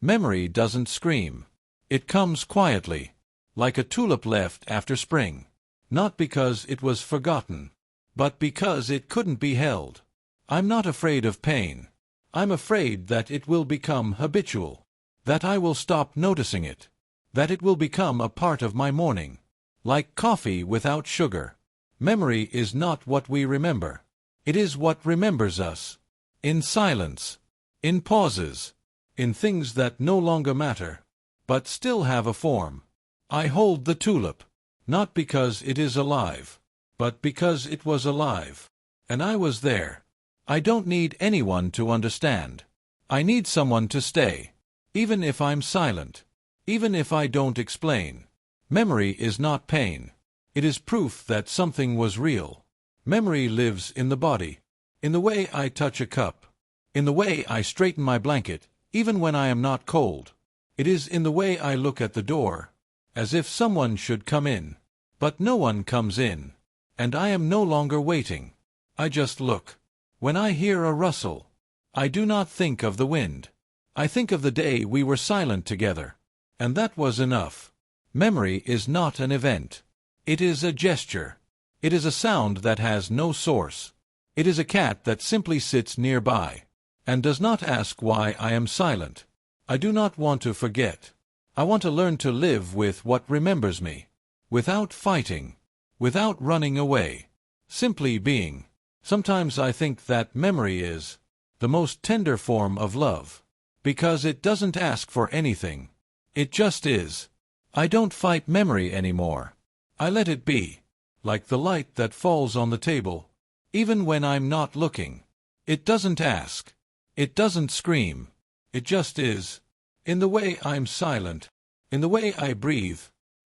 Memory doesn't scream. It comes quietly, like a tulip left after spring. Not because it was forgotten, but because it couldn't be held. I'm not afraid of pain. I'm afraid that it will become habitual, that I will stop noticing it, that it will become a part of my morning, like coffee without sugar. Memory is not what we remember. It is what remembers us. In silence, in pauses, in things that no longer matter, but still have a form. I hold the tulip, not because it is alive, but because it was alive. And I was there. I don't need anyone to understand. I need someone to stay, even if I'm silent, even if I don't explain. Memory is not pain. It is proof that something was real. Memory lives in the body, in the way I touch a cup, in the way I straighten my blanket, even when I am not cold. It is in the way I look at the door, as if someone should come in. But no one comes in, and I am no longer waiting. I just look. When I hear a rustle, I do not think of the wind. I think of the day we were silent together. And that was enough. Memory is not an event. It is a gesture. It is a sound that has no source. It is a cat that simply sits nearby, and does not ask why I am silent. I do not want to forget. I want to learn to live with what remembers me, without fighting, without running away, simply being. Sometimes I think that memory is the most tender form of love, because it doesn't ask for anything. It just is. I don't fight memory anymore. I let it be, like the light that falls on the table, even when I'm not looking. It doesn't ask. It doesn't scream. It just is. In the way I'm silent, in the way I breathe,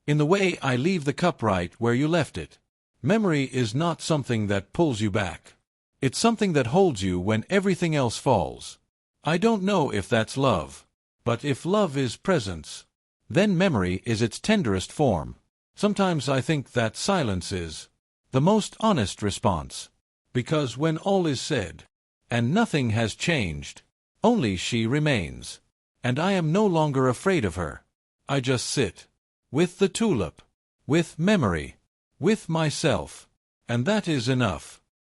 in the way I leave the cup right where you left it. Memory is not something that pulls you back. It's something that holds you when everything else falls. I don't know if that's love, but if love is presence, then memory is its tenderest form. Sometimes I think that silence is the most honest response, because when all is said, and nothing has changed, only she remains, and I am no longer afraid of her. I just sit, with the tulip, with memory, with myself, and that is enough.